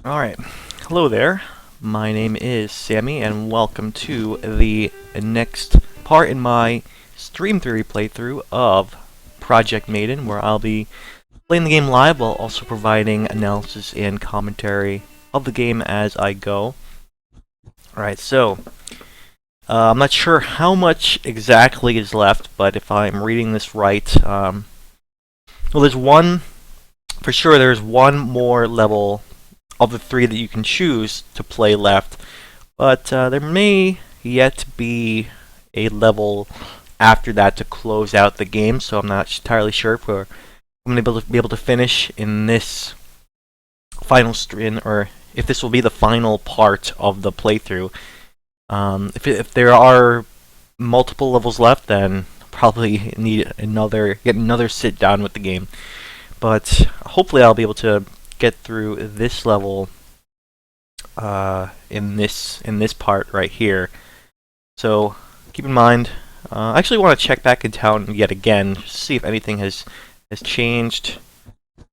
Alright, hello there. My name is Sammy, and welcome to the next part in my stream theory playthrough of Project Maiden, where I'll be playing the game live while also providing analysis and commentary of the game as I go. Alright, so I'm not sure how much exactly is left, but if I'm reading this right, well, there's one, for sure there's one more level of the three that you can choose to play left, but there may yet be a level after that to close out the game, so I'm not entirely sure if I'm going to be able to finish in this final stream, or if this will be the final part of the playthrough. If there are multiple levels left, then probably get another sit down with the game. But hopefully I'll be able to get through this level in this part right here. So keep in mind, I actually want to check back in town yet again, just see if anything has changed,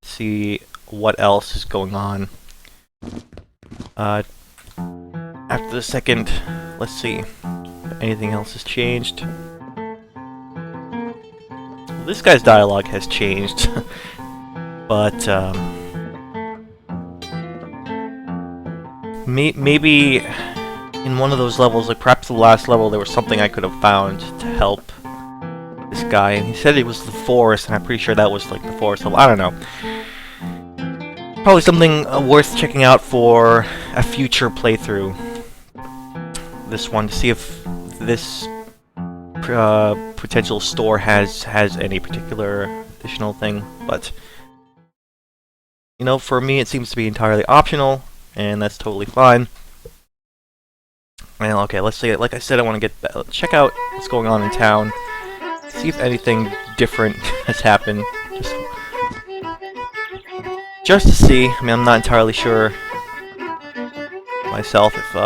see what else is going on. After the second, let's see if anything else has changed. Well, this guy's dialogue has changed, but maybe in one of those levels, like perhaps the last level, there was something I could have found to help this guy, and he said it was the forest, and I'm pretty sure that was like the forest level. I don't know. Probably something worth checking out for a future playthrough. This one, to see if this potential store has any particular additional thing, but you know, for me it seems to be entirely optional, and that's totally fine. And okay, let's say, like I said, I want to check out what's going on in town, see if anything different has happened, just to see. I mean, I'm not entirely sure myself if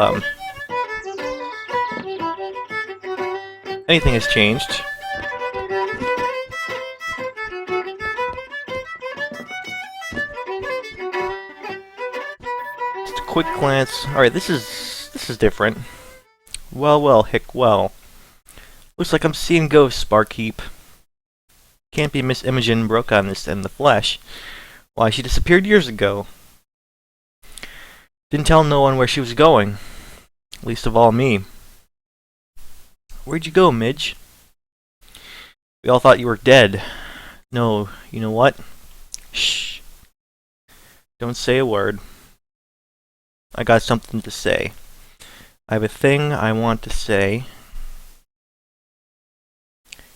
anything has changed. Just a quick glance. All right, this is different. Well, Hick, well. Looks like I'm seeing ghosts, Barkeep. Can't be Miss Imogen broke on this in the flesh. Why, she disappeared years ago. Didn't tell no one where she was going. Least of all me. Where'd you go, Midge? We all thought you were dead. No, you know what? Shh. Don't say a word. I got something to say. I have a thing I want to say.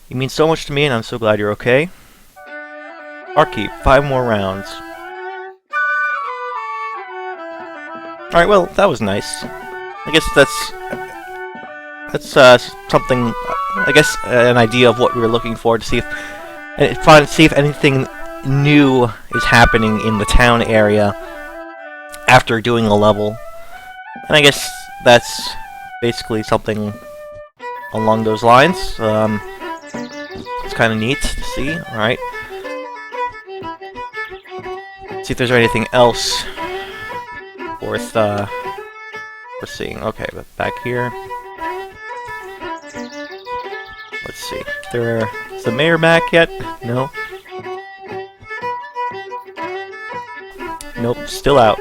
You mean so much to me, and I'm so glad you're okay. Barkeep, 5 more rounds. Alright, well, that was nice. I guess that's something, I guess an idea of what we were looking for, to see if anything new is happening in the town area after doing a level. And I guess that's basically something along those lines. It's kind of neat to see. Alright. See if there's anything else worth seeing. Okay, but back here. Let's see. Is the mayor back yet? No. Nope, still out.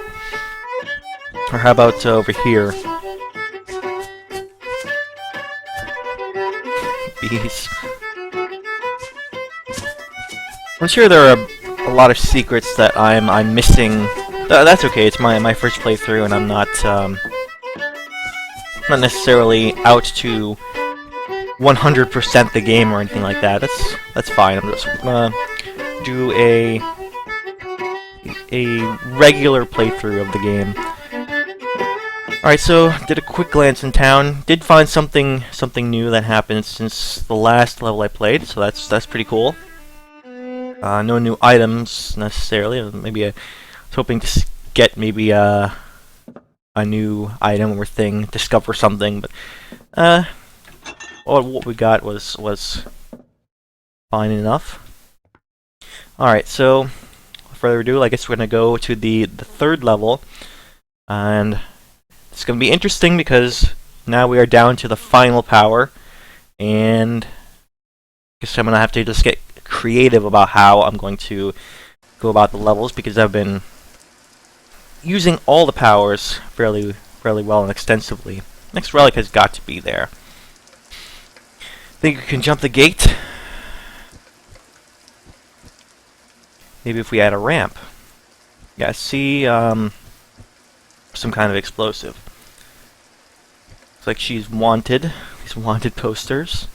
Or how about over here? Bees. I'm sure there are a lot of secrets that I'm missing. That's okay. It's my first playthrough, and I'm not necessarily out to 100% the game or anything like that. That's fine. I'm just gonna do a regular playthrough of the game. Alright, so did a quick glance in town. Did find something new that happened since the last level I played, so that's pretty cool. No new items necessarily. Maybe I was hoping to get maybe a new item or thing, discover something, but what we got was fine enough. Alright, so without further ado, I guess we're gonna go to the third level. And it's going to be interesting because now we are down to the final power, and I guess I'm going to have to just get creative about how I'm going to go about the levels, because I've been using all the powers fairly well and extensively. Next relic has got to be there. Think you can jump the gate? Maybe if we add a ramp. Yeah, see, some kind of explosive. Looks like she's wanted. These wanted posters.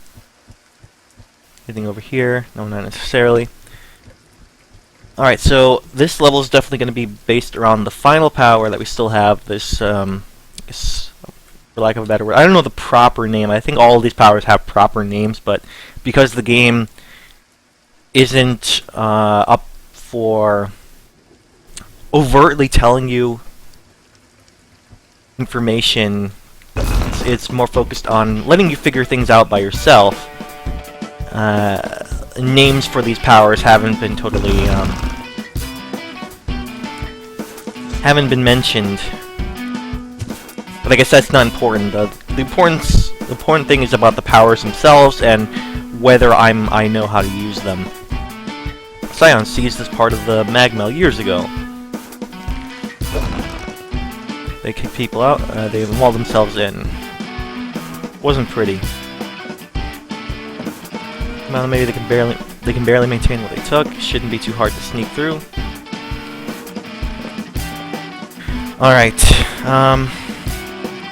Anything over here? No, not necessarily. Alright, so this level is definitely going to be based around the final power that we still have. This, this, for lack of a better word, I don't know the proper name. I think all of these powers have proper names, but because the game isn't up for overtly telling you information, it's more focused on letting you figure things out by yourself. Names for these powers haven't been totally haven't been mentioned, but I guess that's not important. The important thing is about the powers themselves and whether I know how to use them. Scion seized this part of the magma years ago. They kicked people out. They walled themselves in. Wasn't pretty. Well, maybe they can barely maintain what they took. Shouldn't be too hard to sneak through. All right.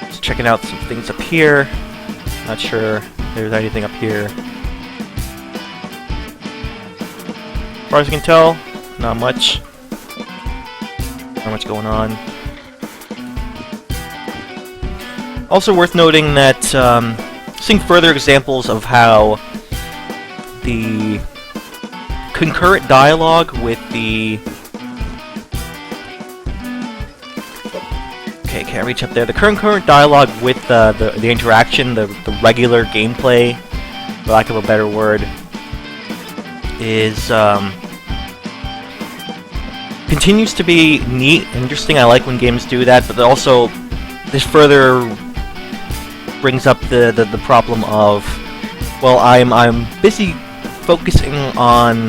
Just checking out some things up here. Not sure if there's anything up here. As far as I can tell, not much. Not much going on. Also worth noting that seeing further examples of how the concurrent dialogue with the... Okay, can't reach up there. The concurrent dialogue with the interaction, the regular gameplay, for lack of a better word, is continues to be neat and interesting. I like when games do that, but also this further brings up the problem of, well, I'm busy focusing on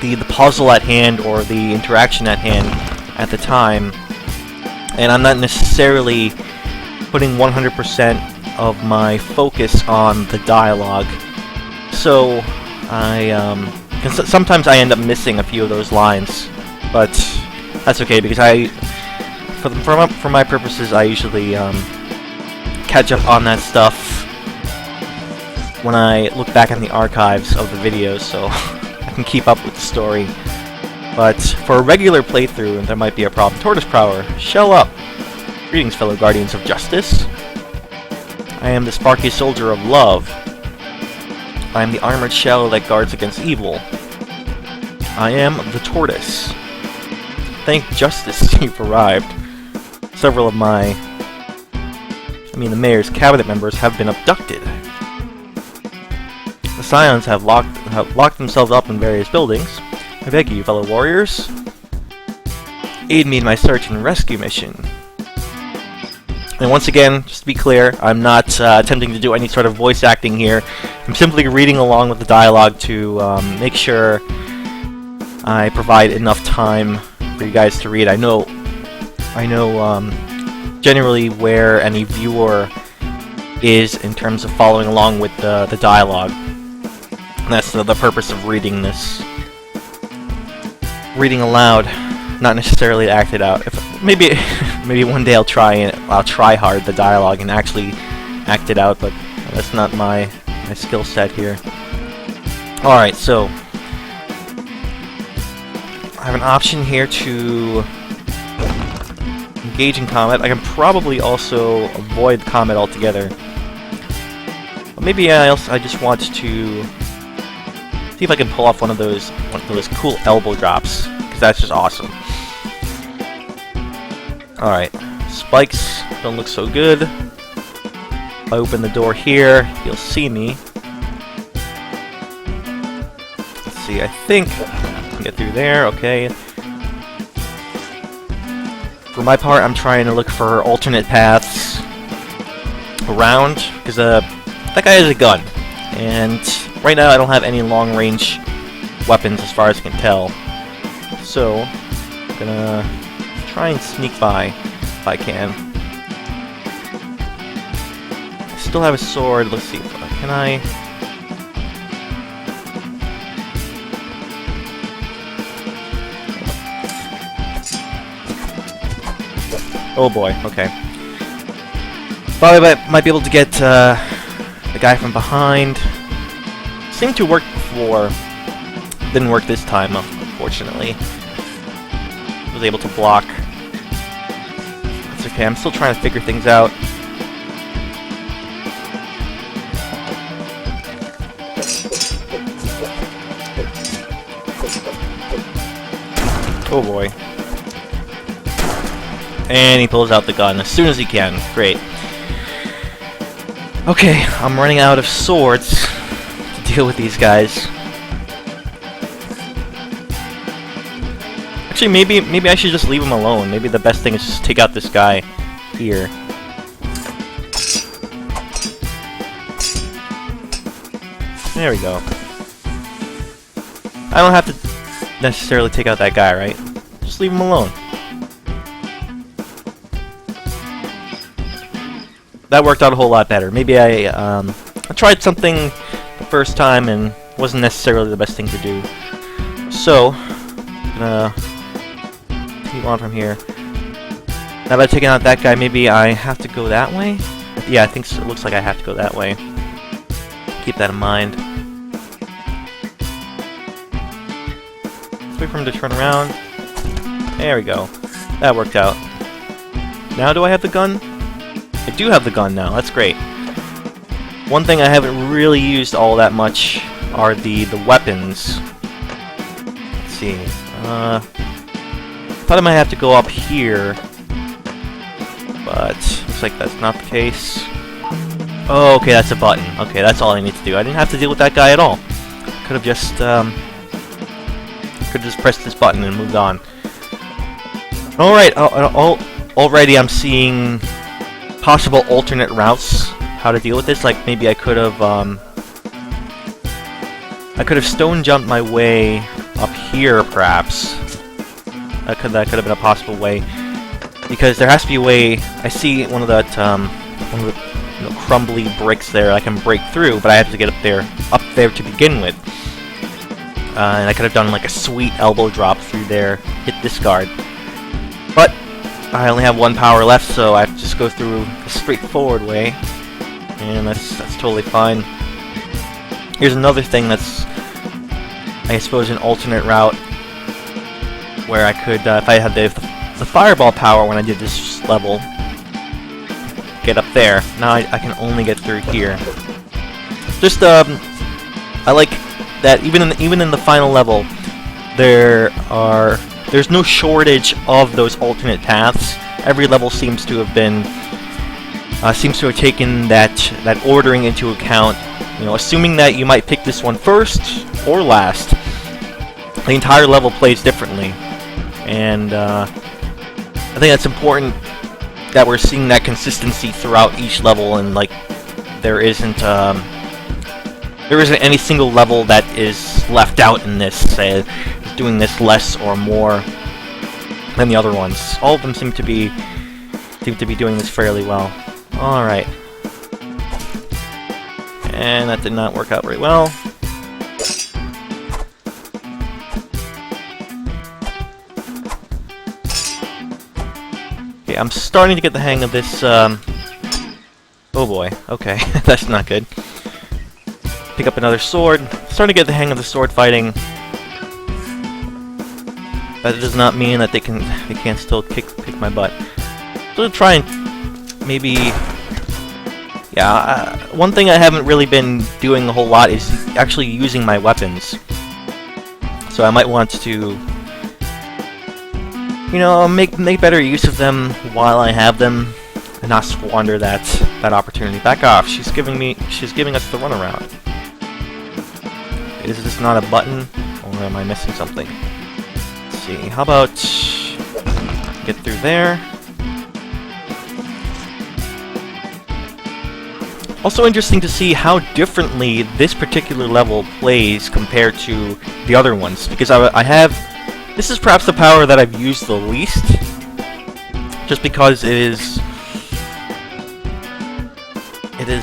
the puzzle at hand or the interaction at hand at the time, and I'm not necessarily putting 100% of my focus on the dialogue. So sometimes I end up missing a few of those lines, but that's okay because for my purposes, I usually catch up on that stuff when I look back in the archives of the videos, so I can keep up with the story. But for a regular playthrough, there might be a problem. Tortoise Prower, shell up! Greetings, fellow guardians of justice. I am the sparky soldier of love. I am the armored shell that guards against evil. I am the tortoise. Thank justice you've arrived. Several of the mayor's cabinet members have been abducted. The Scions have locked themselves up in various buildings. I beg you, fellow warriors, aid me in my search and rescue mission. And once again, just to be clear, I'm not attempting to do any sort of voice acting here. I'm simply reading along with the dialogue to make sure I provide enough time for you guys to read. I know generally where any viewer is in terms of following along with the dialogue. And that's the purpose of reading this. Reading aloud, not necessarily act it out. Maybe one day I'll try hard the dialogue and actually act it out, but that's not my skill set here. All right, so I have an option here to engage in combat. I can probably also avoid combat altogether. But maybe I just want to see if I can pull off one of those cool elbow drops, because that's just awesome. Alright, spikes don't look so good. If I open the door here, you'll see me. Let's see, I think I can get through there, okay. For my part, I'm trying to look for alternate paths around, because that guy has a gun, and right now I don't have any long-range weapons as far as I can tell. So, I'm gonna try and sneak by if I can. I still have a sword. Let's see, can I... Oh boy, okay. Probably might be able to get the guy from behind. Seemed to work before. Didn't work this time, unfortunately. Was able to block. It's okay, I'm still trying to figure things out. Oh boy. And he pulls out the gun as soon as he can. Great. Okay, I'm running out of swords to deal with these guys. Actually, maybe I should just leave him alone. Maybe the best thing is just take out this guy here. There we go. I don't have to necessarily take out that guy, right? Just leave him alone. That worked out a whole lot better. Maybe I tried something the first time and wasn't necessarily the best thing to do. So, I'm gonna continue on from here. Now that I've taken out that guy, maybe I have to go that way? Yeah, I think so. It looks like I have to go that way. Keep that in mind. Let's wait for him to turn around. There we go. That worked out. Now do I have the gun? I do have the gun now, that's great. One thing I haven't really used all that much are the weapons. Let's see. Thought I might have to go up here, but looks like that's not the case. Oh, okay, that's a button. Okay, that's all I need to do. I didn't have to deal with that guy at all. Could have just pressed this button and moved on. Alright, already I'm seeing possible alternate routes how to deal with this. Like maybe I could have stone jumped my way up here, perhaps. That could have been a possible way, because there has to be a way. I see one of the crumbly bricks there I can break through, but I have to get up there to begin with. And I could have done like a sweet elbow drop through there, hit discard. But I only have one power left, so I have to just go through a straightforward way, and that's totally fine. Here's another thing that's, I suppose, an alternate route, where I could, if I had the fireball power when I did this level, get up there. Now I can only get through here. Just I like that even in the final level, there's no shortage of those alternate paths. Every level seems to have taken that ordering into account. You know, assuming that you might pick this one first or last, the entire level plays differently, and I think that's important that we're seeing that consistency throughout each level, and like there isn't any single level that is left out in this, doing this less or more than the other ones. All of them seem to be doing this fairly well. All right, and that did not work out very well. Okay, I'm starting to get the hang of this. Oh boy. Okay, that's not good. Pick up another sword. Starting to get the hang of the sword fighting. That does not mean that they can't still kick my butt. So try and maybe, yeah. One thing I haven't really been doing a whole lot is actually using my weapons. So I might want to, you know, make better use of them while I have them, and not squander that opportunity. Back off. She's giving us the runaround. Is this not a button, or am I missing something? Let's see. How about get through there. Also interesting to see how differently this particular level plays compared to the other ones, because I have... This is perhaps the power that I've used the least, just because it is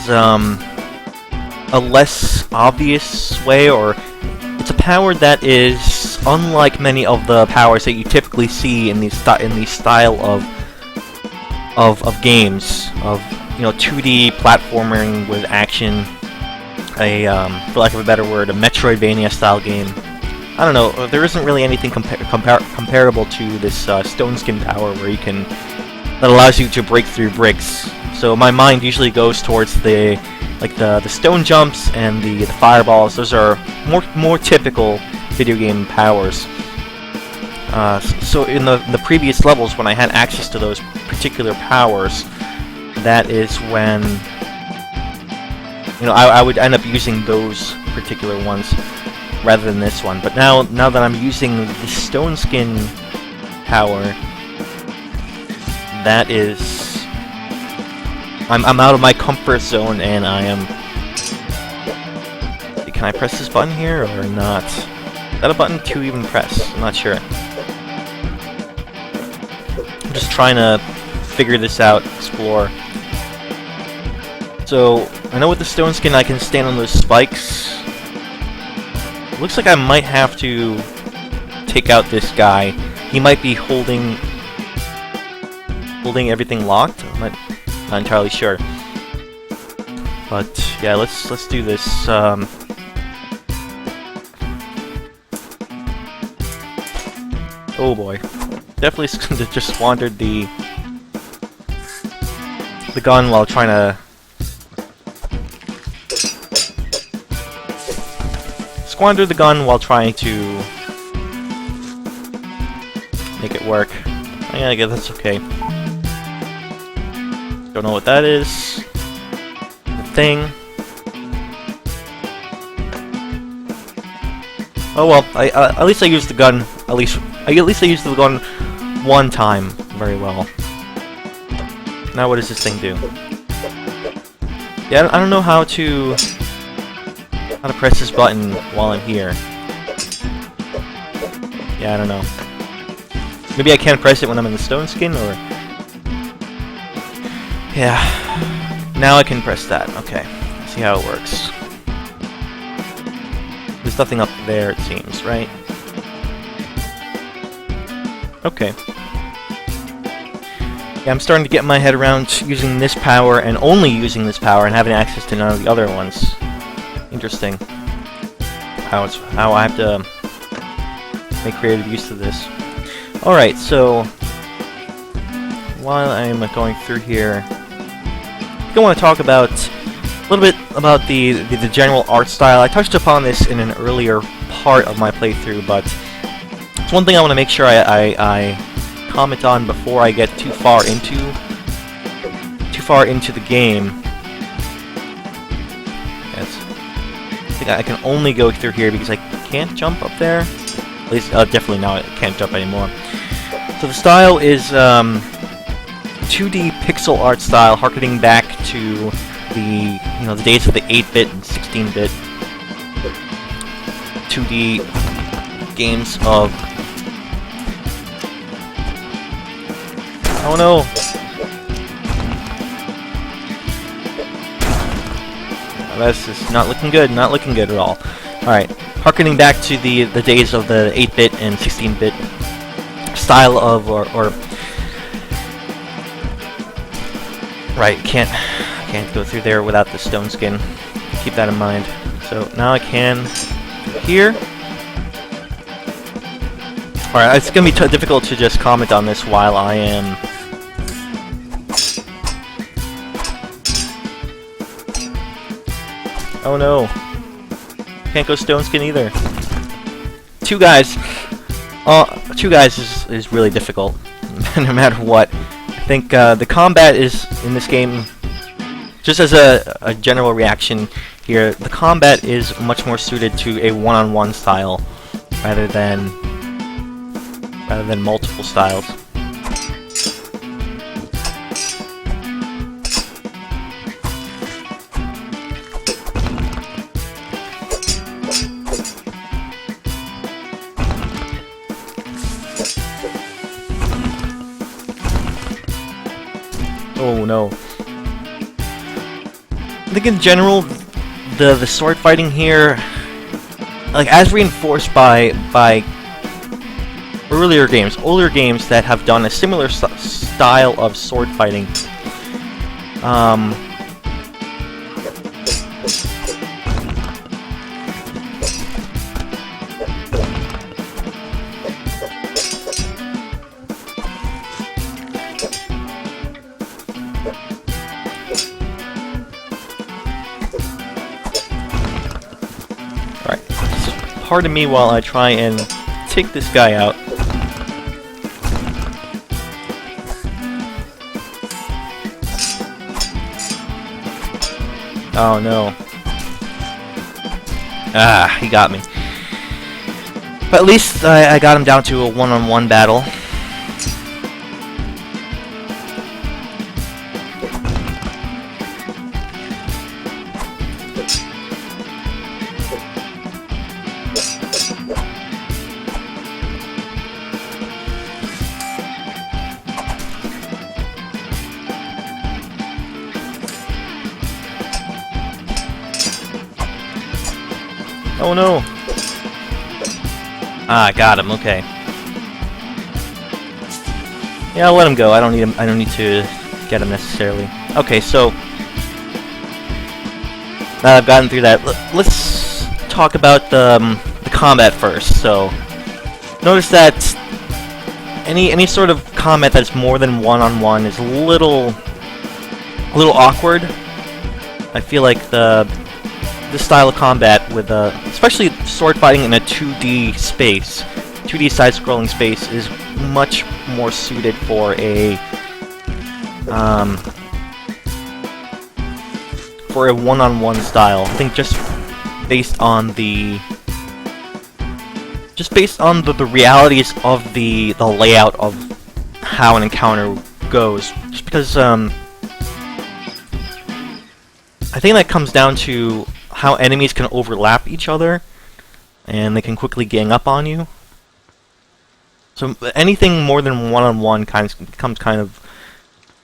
a less obvious way, or it's a power that is unlike many of the powers that you typically see in these style of games, of 2D platforming with action, for lack of a better word, a Metroidvania style game. I don't know, there isn't really anything comparable to this stone skin power where that allows you to break through bricks. So my mind usually goes towards the stone jumps and the fireballs. Those are more typical video game powers. So in the previous levels, when I had access to those particular powers, that is when I would end up using those particular ones rather than this one. But now that I'm using the stone skin power, that is, I'm out of my comfort zone, and I am... Can I press this button here or not? Is that a button to even press? I'm not sure. I'm just trying to figure this out, explore. So, I know with the stone skin I can stand on those spikes. It looks like I might have to take out this guy. He might be holding everything locked. I'm not entirely sure. But yeah, let's do this. Oh boy, definitely just squandered the gun while trying to make it work. I guess that's okay. Don't know what that is. The thing. Oh well, at least I used the gun. At least I used the gun one time very well. Now what does this thing do? Yeah, I don't know how to press this button while I'm here. Yeah, I don't know. Maybe I can't press it when I'm in the stone skin, or... Yeah. Now I can press that. Okay. See how it works. There's nothing up there, it seems, right? Okay. Yeah, I'm starting to get my head around using this power, and only using this power, and having access to none of the other ones. Interesting. How I have to make creative use of this. Alright, so while I'm going through here, I want to talk about a little bit about the general art style. I touched upon this in an earlier part of my playthrough, but it's one thing I want to make sure I comment on before I get too far into the game. Yes. I think I can only go through here because I can't jump up there. At least, definitely now I can't jump anymore. So the style is 2D pixel art style, harkening back to the days of the 8-bit and 16-bit 2D games of... Oh no! This is not looking good, not looking good at all. Alright, harkening back to the days of the 8-bit and 16-bit style of, or right, can't go through there without the stone skin. Keep that in mind. So now I can here. Alright, it's gonna be difficult to just comment on this while I am oh no. Can't go stone skin either. Two guys is really difficult, no matter what. I think the combat is, in this game, just as a general reaction here, the combat is much more suited to a one-on-one style rather than multiple styles. Oh no. I think in general, the sword fighting here, like as reinforced by older games that have done a similar style of sword fighting. Alright, pardon me while I try and take this guy out. Oh no. Ah, he got me. But at least I got him down to a one-on-one battle. Oh no! Ah, I got him. Okay. Yeah, I'll let him go. I don't need him. I don't need to get him necessarily. Okay, so now that I've gotten through that, let's talk about the combat first. So notice that any sort of combat that's more than one-on-one is a little awkward. I feel like this style of combat with especially sword fighting in a 2D space, 2D side-scrolling space, is much more suited for a one-on-one style. I think just based on the realities of the layout of how an encounter goes. Just because I think that comes down to how enemies can overlap each other, and they can quickly gang up on you. So anything more than one-on-one becomes kind of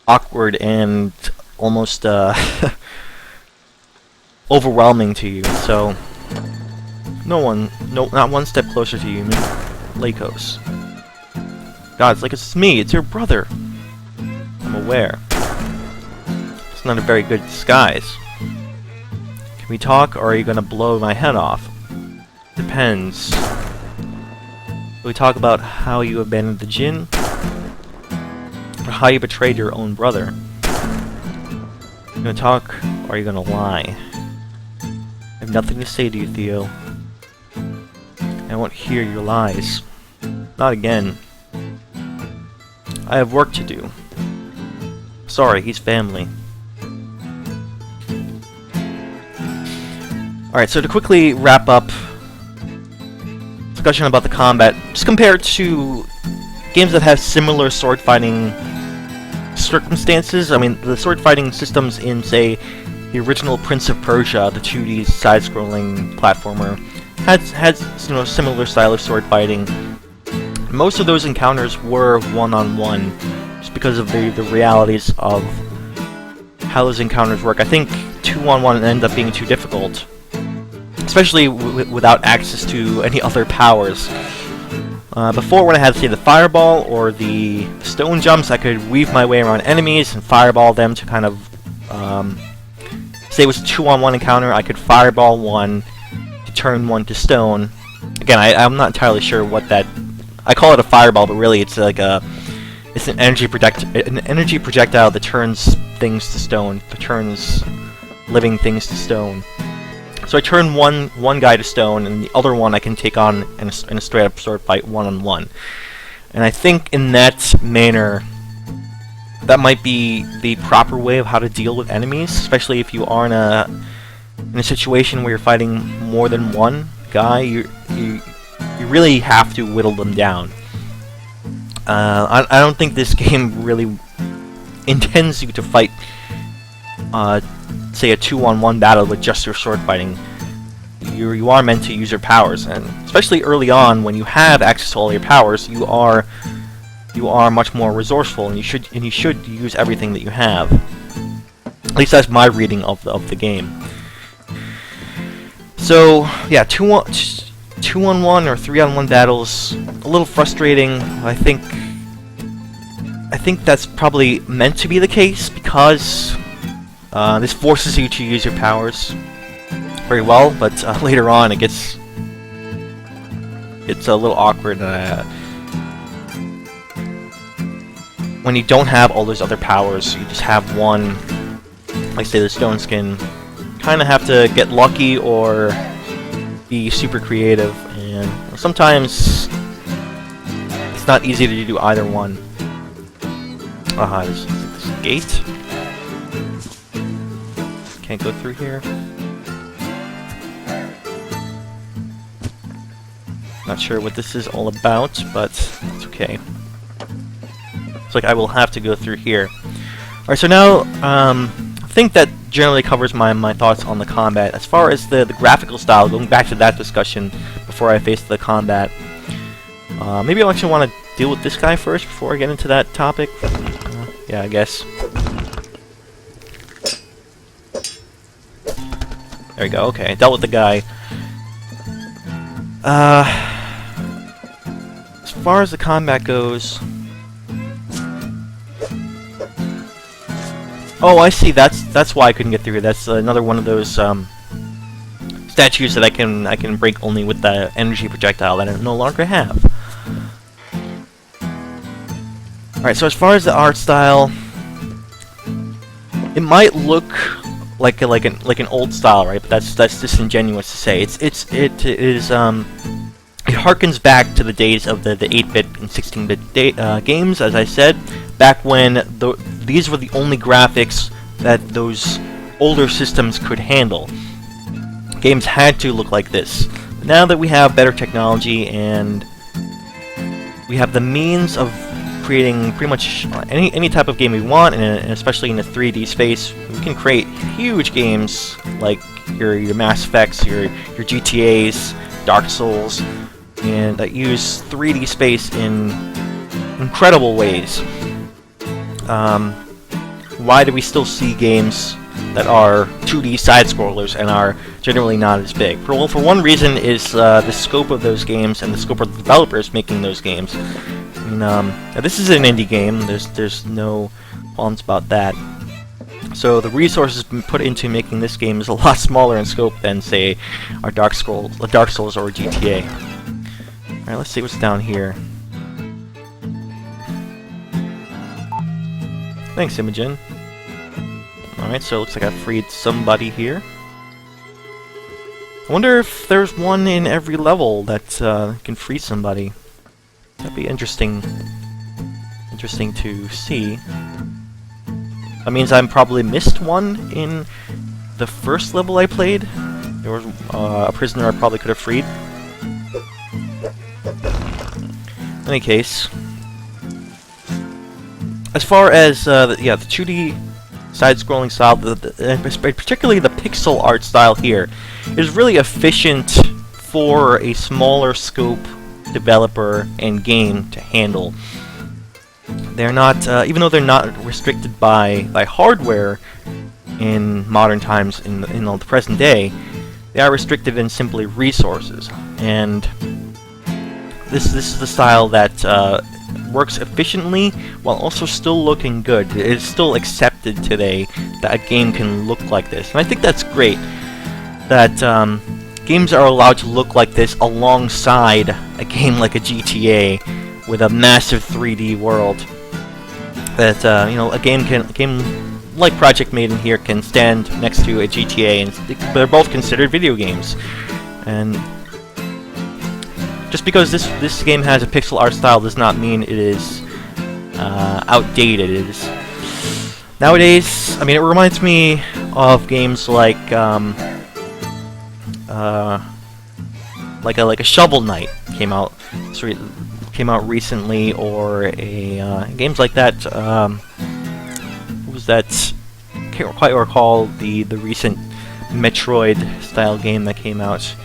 awkward and almost overwhelming to you. So not one step closer to you, Lakos. God, it's like it's me. It's your brother. I'm aware. It's not a very good disguise. Can we talk, or are you gonna blow my head off? Depends. Will we talk about how you abandoned the Jinn? Or how you betrayed your own brother? Are you gonna talk, or are you gonna lie? I have nothing to say to you, Theo. I won't hear your lies. Not again. I have work to do. Sorry, he's family. Alright, so to quickly wrap up discussion about the combat, just compared to games that have similar sword fighting circumstances. I mean, the sword fighting systems in, say, the original Prince of Persia, the 2D side-scrolling platformer, had similar style of sword fighting. Most of those encounters were one-on-one, just because of the realities of how those encounters work. I think 2-on-1 ended up being too difficult, especially without access to any other powers. Before, when I had, say, the fireball or the stone jumps, I could weave my way around enemies and fireball them to kind of, say it was a 2-on-1 encounter, I could fireball one to turn one to stone. Again, I'm not entirely sure what that... I call it a fireball, but really it's like it's an energy projectile that turns things to stone, that turns living things to stone. So I turn one guy to stone, and the other one I can take on in a straight-up sword fight one-on-one. And I think in that manner, that might be the proper way of how to deal with enemies, especially if you are in a situation where you're fighting more than one guy. You really have to whittle them down. I don't think this game really intends you to fight, say, a 2-on-1 battle with just your sword fighting. You are meant to use your powers, and especially early on, when you have access to all your powers, you are you are much more resourceful, and you should use everything that you have. At least that's my reading of the game. So yeah, 2-on-1 or 3-on-1 battles, a little frustrating. I think that's probably meant to be the case because this forces you to use your powers very well, but later on it gets a little awkward when you don't have all those other powers. You just have one, like say the stone skin. Kind of have to get lucky or be super creative, and sometimes it's not easy to do either one. There's this gate. Can't go through here. Not sure what this is all about, but it's okay. Looks like I will have to go through here. Alright, so now, I think that generally covers my thoughts on the combat. As far as the graphical style, going back to that discussion before I face the combat, maybe I actually want to deal with this guy first before I get into that topic. Yeah, I guess. There we go, okay, dealt with the guy. As far as the combat goes... Oh, I see. That's why I couldn't get through here. That's another one of those statues that I can break only with the energy projectile that I no longer have. All right. So as far as the art style, it might look like an old style, right? But that's disingenuous to say. It harkens back to the days of the 8-bit and 16-bit games, as I said, back when these were the only graphics that those older systems could handle. Games had to look like this. But now that we have better technology and we have the means of creating pretty much any type of game we want, and especially in a 3D space, we can create huge games like your Mass Effects, your GTAs, Dark Souls, and that use 3D space in incredible ways. Why do we still see games that are 2D side-scrollers and are generally not as big? For one reason is the scope of those games and the scope of the developers making those games. And, this is an indie game. There's no qualms about that. So the resources put into making this game is a lot smaller in scope than, say, our Dark Souls or GTA. Alright, let's see what's down here. Thanks, Imogen. Alright, so it looks like I freed somebody here. I wonder if there's one in every level that can free somebody. That'd be interesting to see. That means I probably missed one in the first level I played. There was a prisoner I probably could have freed. In any case, as far as the 2D side-scrolling style, particularly the pixel art style here, is really efficient for a smaller scope developer and game to handle. They're not, even though they're not restricted by hardware in modern times, in the present day, they are restricted in simply resources. And this is the style that works efficiently while also still looking good. It is still accepted today that a game can look like this, and I think that's great. That games are allowed to look like this alongside a game like a GTA with a massive 3D world. That a game like Project Maiden here can stand next to a GTA, and they're both considered video games. And just because this game has a pixel art style does not mean it is outdated. It is nowadays. I mean, it reminds me of games like a Shovel Knight came out recently, or games like that. What was that? Can't quite recall the recent Metroid style game that came out.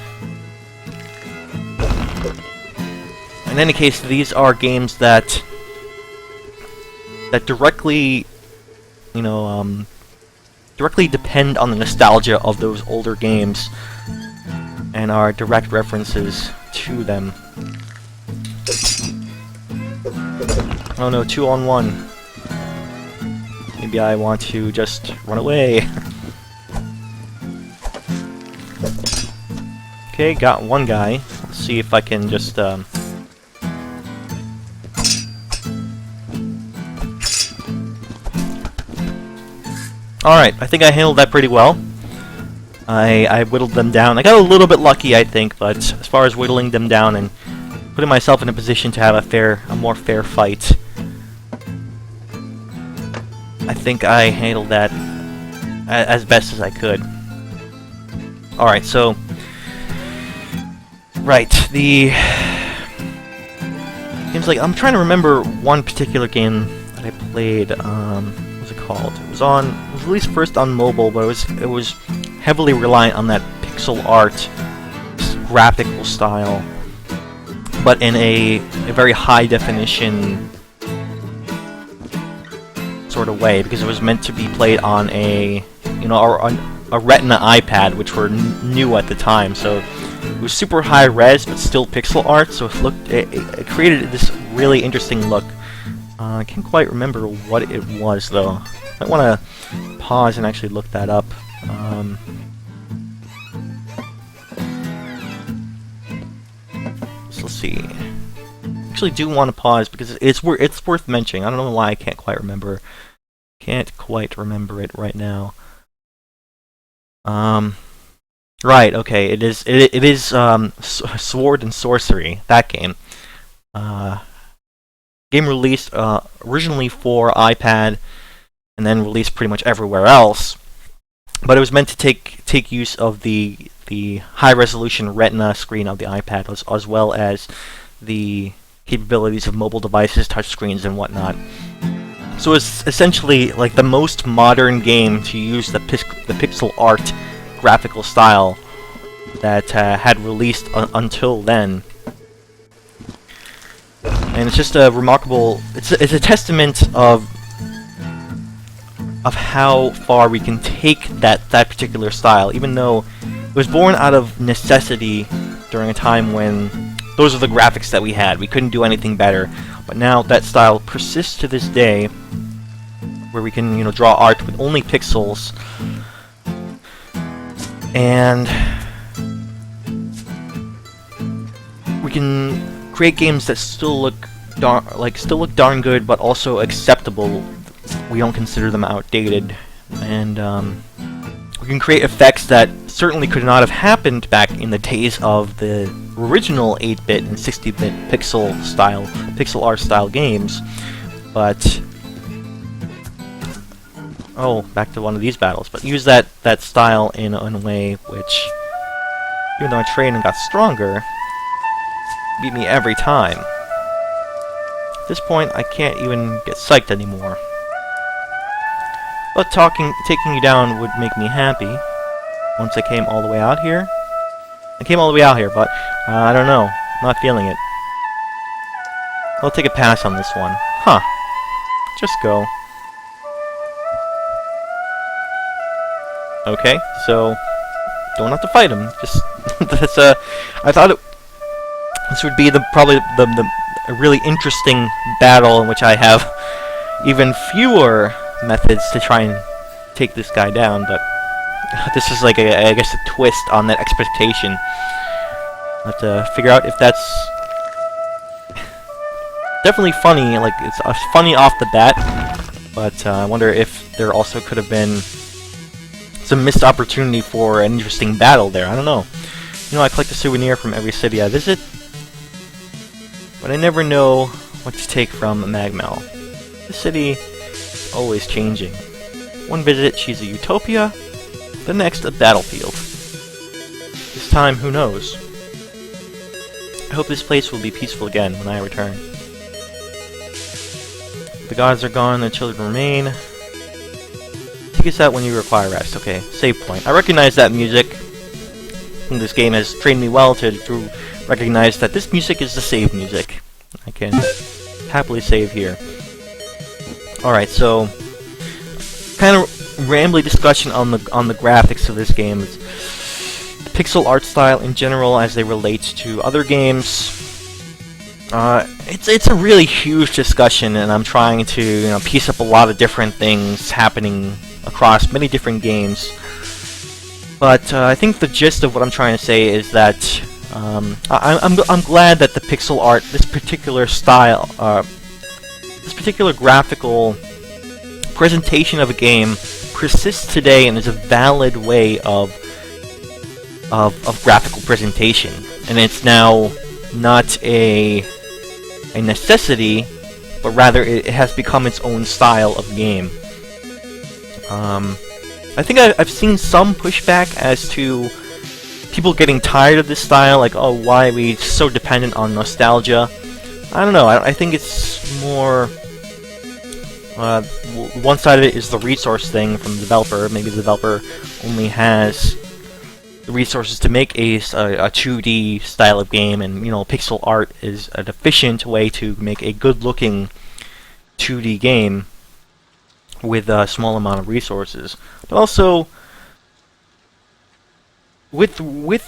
In any case, these are games that that directly, directly depend on the nostalgia of those older games and are direct references to them. Oh no, 2-on-1. Maybe I want to just run away. Okay, got one guy. Let's see if I can just, Alright, I think I handled that pretty well. I whittled them down. I got a little bit lucky, I think, but as far as whittling them down and putting myself in a position to have a more fair fight, I think I handled that as best as I could. Alright, so... Right, Seems like... I'm trying to remember one particular game that I played, what was it called? It was released first on mobile, but it was heavily reliant on that pixel art graphical style, but in a very high definition sort of way, because it was meant to be played on a Retina iPad, which were new at the time. So it was super high res, but still pixel art. So it created this really interesting look. I can't quite remember what it was though. I want to pause and actually look that up. So let's see. I actually do want to pause because it's worth mentioning. I don't know why I can't quite remember it right now. Right, okay, it is Sword and Sorcery, that game. Game released originally for iPad and then released pretty much everywhere else. But it was meant to take use of the high resolution Retina screen of the iPad as well as the capabilities of mobile devices, touchscreens, and whatnot. So it's essentially like the most modern game to use the pixel art graphical style that had released until then. And it's just a remarkable... It's a testament of how far we can take that particular style, even though it was born out of necessity during a time when those are the graphics that we had. We couldn't do anything better. But now that style persists to this day, where we can, draw art with only pixels, and we can create games that still look darn good, but also acceptable. We don't consider them outdated, and we can create effects that certainly could not have happened back in the days of the original 8-bit and 60-bit pixel art style games. But back to one of these battles. But use that style in a way which, even though I trained and got stronger, beat me every time. At this point, I can't even get psyched anymore. But taking you down would make me happy. Once I came all the way out here. I came all the way out here, but I don't know. I'm not feeling it. I'll take a pass on this one. Huh. Just go. Okay, so don't have to fight him. Just that's I thought this would be probably a really interesting battle in which I have even fewer methods to try and take this guy down, but this is like I guess a twist on that expectation. I have to figure out if that's definitely funny. Like it's funny off the bat, but I wonder if there also could have been some missed opportunity for an interesting battle there. I don't know. I collect a souvenir from every city I visit, but I never know what to take from Magmel. The city is always changing. One visit, she's a utopia, the next, a battlefield. This time, who knows? I hope this place will be peaceful again when I return. The gods are gone, the children remain. Take us out when you require rest. Okay, save point. I recognize that music. And this game has trained me well to recognize that this music is the save music. I can happily save here. Alright, so kind of rambly discussion on the graphics of this game. It's the pixel art style in general as they relate to other games. It's a really huge discussion, and I'm trying to piece up a lot of different things happening across many different games. But I think the gist of what I'm trying to say is that I'm glad that the pixel art, this particular style, this particular graphical presentation of a game persists today and is a valid way of graphical presentation, and it's now not a necessity, but rather it has become its own style of game. I think I've seen some pushback as to people getting tired of this style, like, oh, why are we so dependent on nostalgia? I don't know, I think it's more... one side of it is the resource thing from the developer. Maybe the developer only has the resources to make a 2D style of game, and pixel art is an efficient way to make a good-looking 2D game with a small amount of resources. But also, with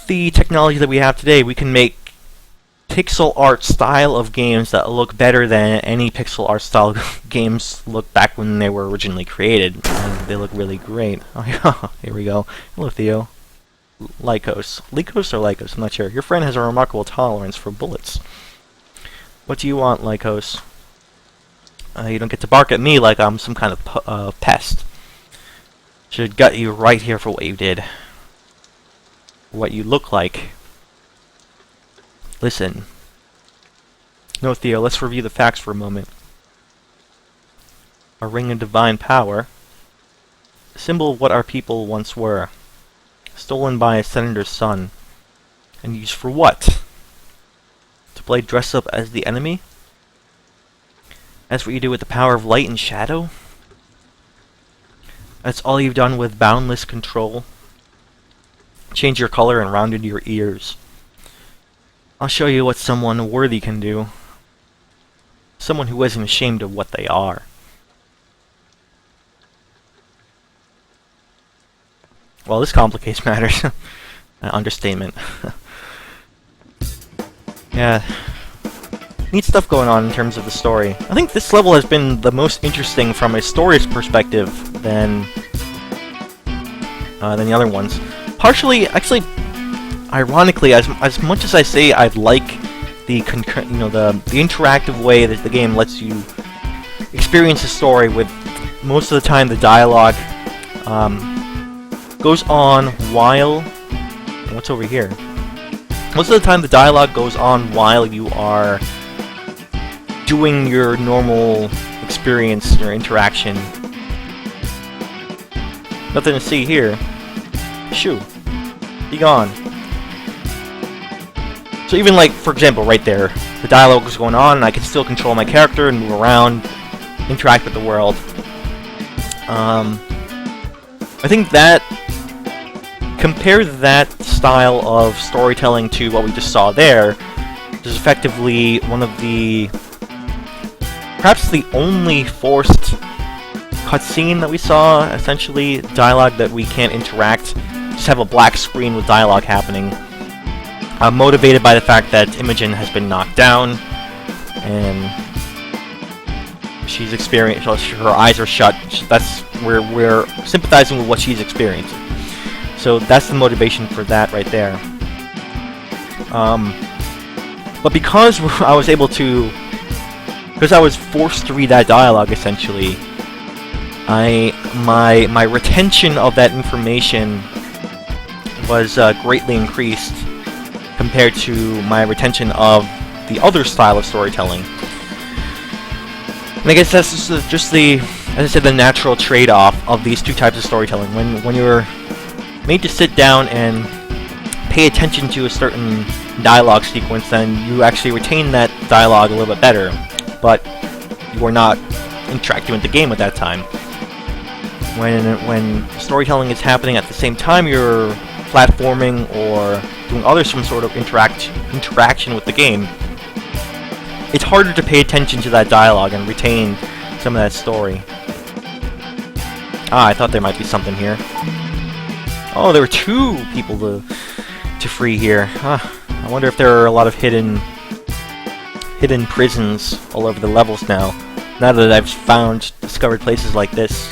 the technology that we have today, we can make pixel art style of games that look better than any pixel art style games look back when they were originally created. And they look really great. Oh, here we go. Hello, Theo. Lycos. Lycos or Lycos? I'm not sure. Your friend has a remarkable tolerance for bullets. What do you want, Lycos? You don't get to bark at me like I'm some kind of pest. Should gut you right here for what you did. What you look like. Listen. No, Theo, let's review the facts for a moment. A ring of divine power. A symbol of what our people once were. Stolen by a senator's son. And used for what? To play dress up as the enemy? That's what you do with the power of light and shadow? That's all you've done with boundless control? Change your color and rounded your ears. I'll show you what someone worthy can do. Someone who isn't ashamed of what they are. Well, this complicates matters. An understatement. Yeah. Neat stuff going on in terms of the story. I think this level has been the most interesting from a story's perspective than the other ones. Partially, actually, ironically, as much as I say I'd like the interactive way that the game lets you experience the story, with most of the time the dialogue goes on while... What's over here? Most of the time the dialogue goes on while you are doing your normal experience, your interaction. Nothing to see here. Shoo. Be gone. So even like, for example, right there, the dialogue is going on and I can still control my character and move around, interact with the world. I think that, compare that style of storytelling to what we just saw there, which is effectively one of the, perhaps the only forced cutscene that we saw, essentially, dialogue that we can't interact, just have a black screen with dialogue happening. Motivated by the fact that Imogen has been knocked down, and she's experienced, her eyes are shut. That's, we're sympathizing with what she's experiencing. So that's the motivation for that right there. But because I was able to, because I was forced to read that dialogue, essentially, my retention of that information was greatly increased compared to my retention of the other style of storytelling. And I guess that's just the, as I said, the natural trade-off of these two types of storytelling. When you're made to sit down and pay attention to a certain dialogue sequence, then you actually retain that dialogue a little bit better, but you are not interacting with the game at that time. When storytelling is happening at the same time you're platforming or doing some sort of interaction with the game, it's harder to pay attention to that dialogue and retain some of that story. Ah, I thought there might be something here. Oh, there were 2 people to free here. Huh. I wonder if there are a lot of hidden prisons all over the levels now. Now that I've discovered places like this,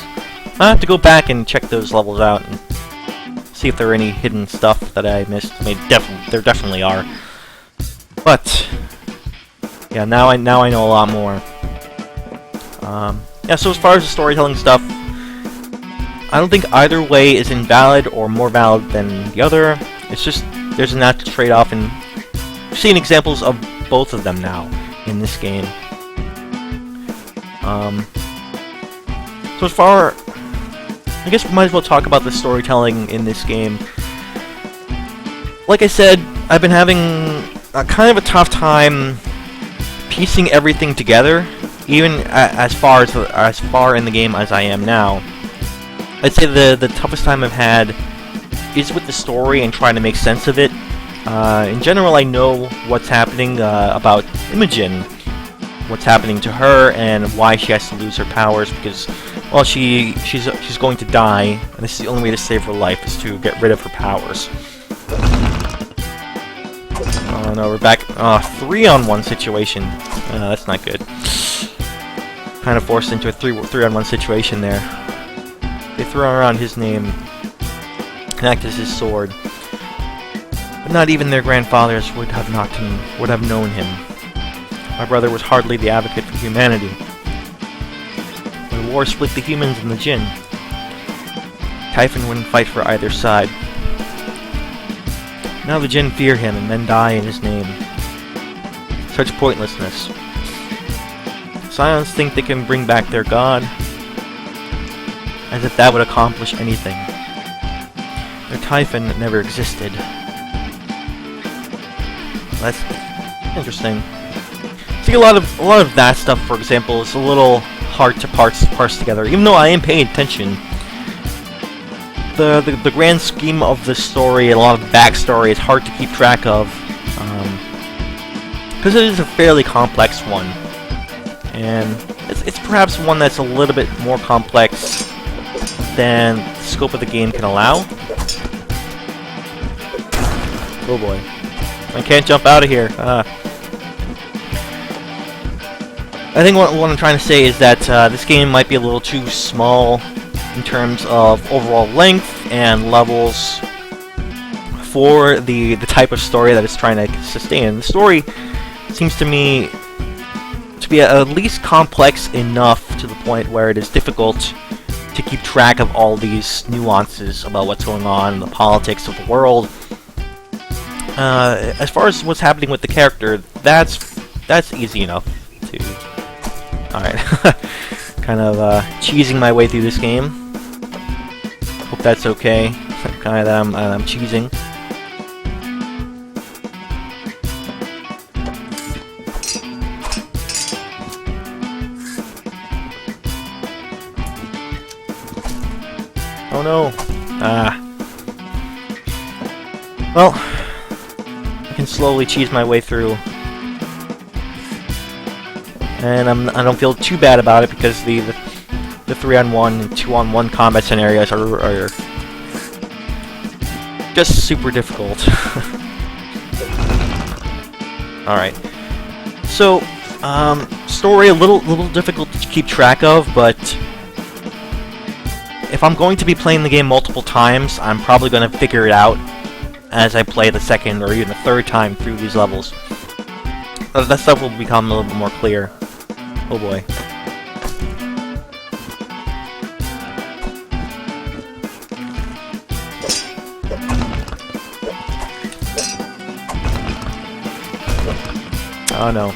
I have to go back and check those levels out and see if there are any hidden stuff that I missed. I mean, there definitely are. But yeah, now I know a lot more. Yeah, so as far as the storytelling stuff, I don't think either way is invalid or more valid than the other. It's just there's a natural trade-off, and we've seen examples of both of them now in this game. So as far, I guess we might as well talk about the storytelling in this game. Like I said, I've been having kind of a tough time piecing everything together, even as far in the game as I am now. I'd say the toughest time I've had is with the story and trying to make sense of it. In general, I know what's happening about Imogen, what's happening to her, and why she has to lose her powers, because, well, she's going to die, and this is the only way to save her life, is to get rid of her powers. Oh no, we're back. 3-on-1 situation. That's not good. Kind of forced into a 3-on-1 situation there. They throw around his name and act as his sword. But not even their grandfathers would have known him. My brother was hardly the advocate for humanity. When war split the humans and the Jinn, Typhon wouldn't fight for either side. Now the Jinn fear him, and men die in his name. Such pointlessness. Scions think they can bring back their god, as if that would accomplish anything. Their Typhon never existed. That's interesting. See, a lot of that stuff, for example, is a little hard to parse together, even though I am paying attention. The grand scheme of the story, a lot of backstory, is hard to keep track of, because it is a fairly complex one, and it's perhaps one that's a little bit more complex than the scope of the game can allow. Oh boy, I can't jump out of here. I think what I'm trying to say is that this game might be a little too small in terms of overall length and levels for the type of story that it's trying to sustain. The story seems to me to be at least complex enough to the point where it is difficult to keep track of all these nuances about what's going on, the politics of the world. As far as what's happening with the character, that's easy enough to... Alright, kind of cheesing my way through this game. Hope that's okay. Kind of I'm cheesing. Oh no! Well, I can slowly cheese my way through. And I don't feel too bad about it, because the 3-on-1 and 2-on-1 combat scenarios are just super difficult. Alright. So, story a little difficult to keep track of, but if I'm going to be playing the game multiple times, I'm probably going to figure it out as I play the second or even the third time through these levels. That stuff will become a little bit more clear. Oh boy. Oh no.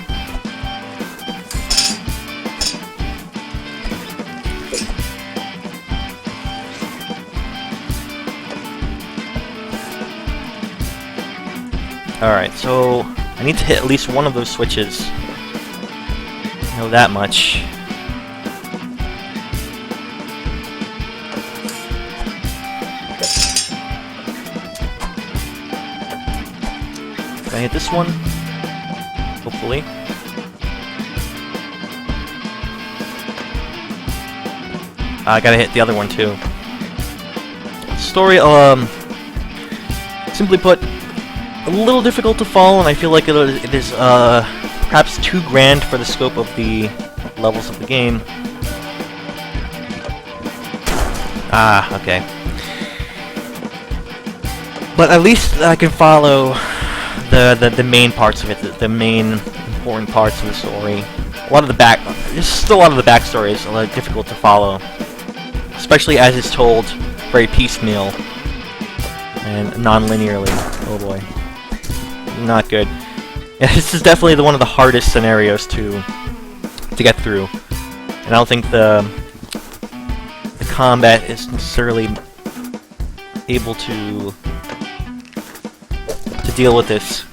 Alright, so I need to hit at least one of those switches. I know that much. Can I hit this one? Hopefully. I gotta hit the other one too. Story, simply put, a little difficult to follow, and I feel like it is perhaps too grand for the scope of the levels of the game. Ah, okay. But at least I can follow the main parts of it, the main important parts of the story. Just a lot of the backstory is a little difficult to follow, especially as it's told very piecemeal and non-linearly. Oh boy, not good. Yeah, this is definitely one of the hardest scenarios to get through, and I don't think the combat is necessarily able to deal with this.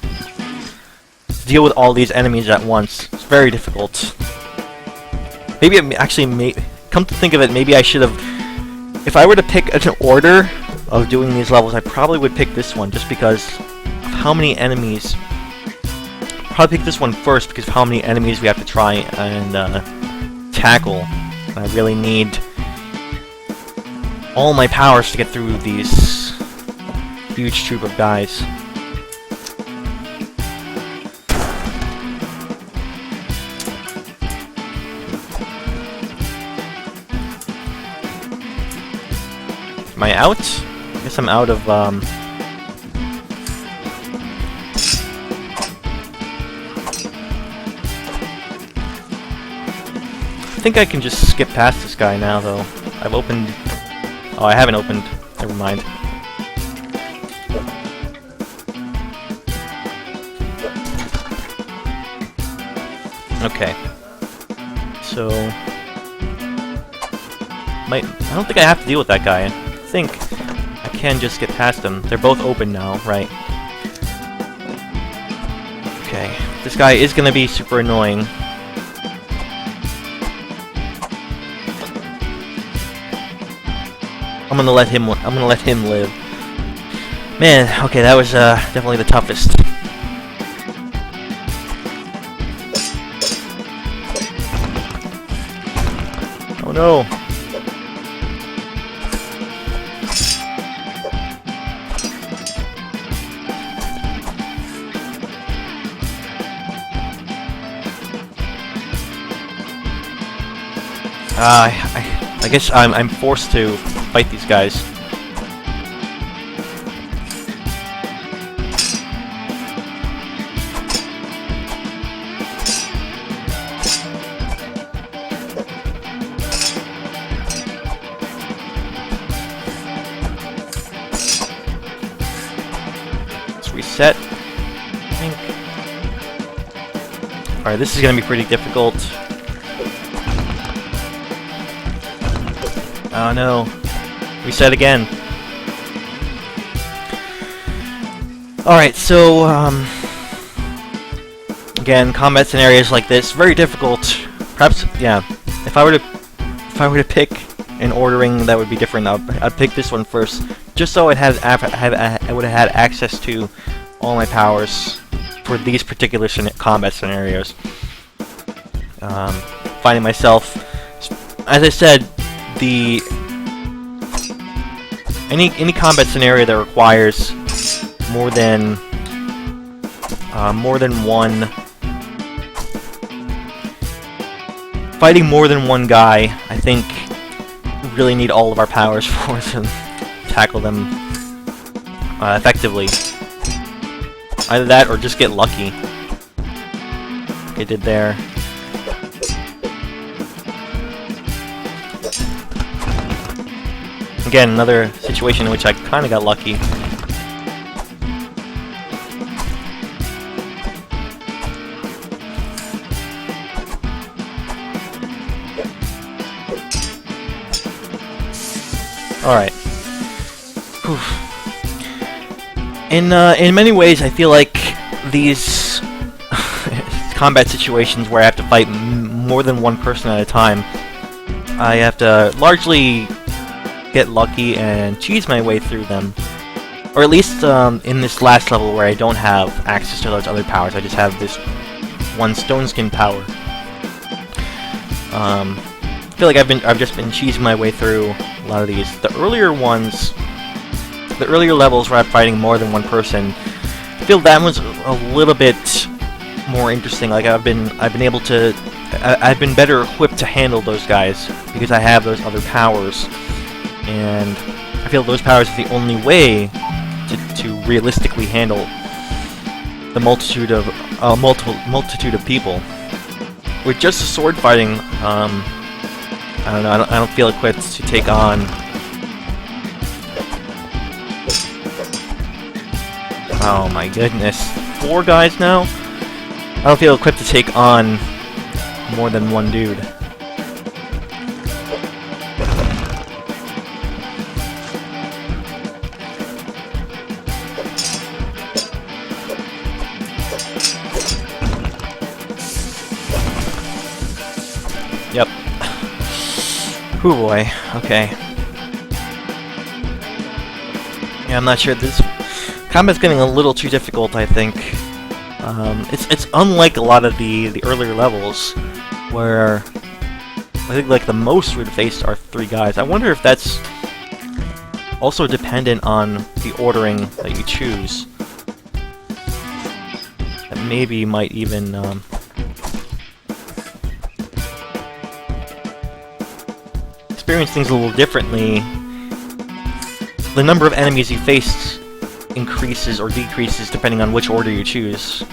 To deal with all these enemies at once. It's very difficult. Maybe it actually come to think of it, maybe I should have, if I were to pick an order of doing these levels, I probably would pick this one just because of how many enemies. Probably pick this one first because of how many enemies we have to try and tackle. I really need all my powers to get through these huge troop of guys. Am I out? I guess I'm out of, I think I can just skip past this guy now, though. I've opened... Oh, I haven't opened. Never mind. Okay. So... I don't think I have to deal with that guy. I think I can just get past them. They're both open now, right? Okay. This guy is gonna be super annoying. I'm gonna let him live. Man, okay, that was definitely the toughest. Oh no. I guess I'm forced to fight these guys. Let's reset, I think. Alright, this is gonna be pretty difficult. Oh no. Reset again. Alright, so, again, combat scenarios like this, very difficult. Perhaps, yeah, if I were to pick an ordering that would be different, I'd pick this one first, just so I would have had access to all my powers for these particular combat scenarios. Finding myself, as I said, any combat scenario that requires more than one fighting more than one guy, I think we really need all of our powers for to tackle them effectively. Either that or just get lucky. Like I did there. Again, another situation in which I kind of got lucky. Alright. In many ways, I feel like these combat situations where I have to fight more than one person at a time, I have to largely get lucky and cheese my way through them. Or at least in this last level where I don't have access to those other powers, I just have this one stone skin power. feel like I've just been cheesing my way through a lot of these. The earlier ones, the earlier levels where I'm fighting more than one person, I feel that one's a little bit more interesting. Like I've been able to, I've been better equipped to handle those guys because I have those other powers, and I feel those powers are the only way to realistically handle the multitude of multitude of people. With just the sword fighting, I don't know. I don't feel equipped to take on. Oh my goodness, 4 guys now? I don't feel equipped to take on more than one dude. Yep. Oh boy, okay. Yeah, I'm not sure. This combat's getting a little too difficult, I think. It's unlike a lot of the earlier levels, where I think like the most we've faced are 3 guys. I wonder if that's also dependent on the ordering that you choose. That maybe might even experience things a little differently. The number of enemies you face increases or decreases depending on which order you choose.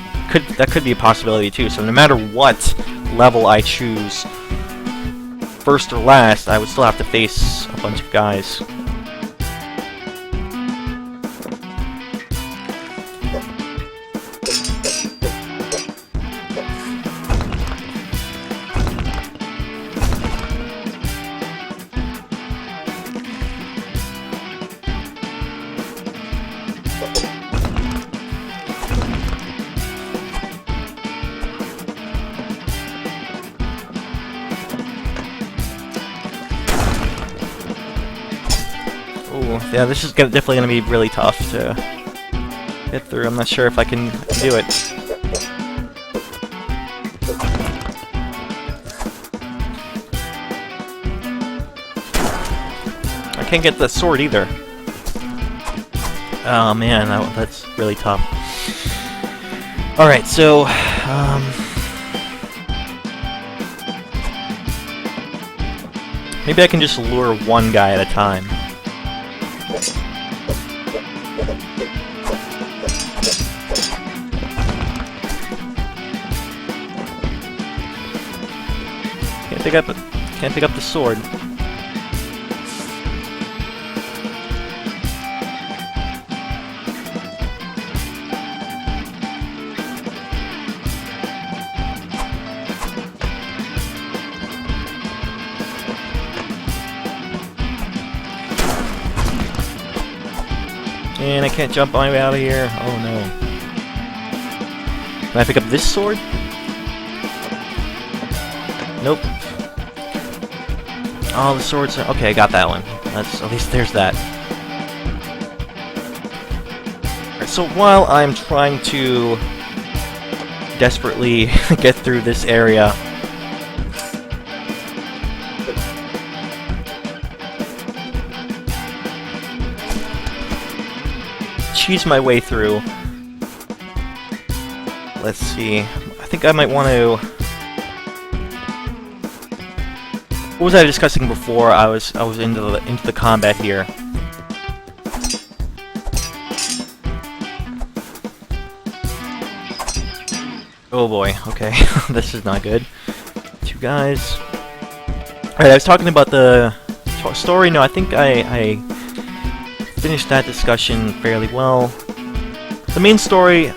That could be a possibility too. So no matter what level I choose, first or last, I would still have to face a bunch of guys. Ooh, yeah, this is definitely gonna be really tough to get through. I'm not sure if I can do it. I can't get the sword either. Oh man, that's really tough. Alright, so maybe I can just lure one guy at a time. Can't pick up the sword. And I can't jump my way out of here. Oh no. Can I pick up this sword? Nope. Oh, the swords are... Okay, I got that one. At least there's that. Alright, so while I'm trying to desperately get through this area, cheese my way through. Let's see. I think I might want to... What was I discussing before I was into the combat here? Oh boy, okay. This is not good. 2 guys. Alright, I was talking about the story. No, I think I finished that discussion fairly well. The main story,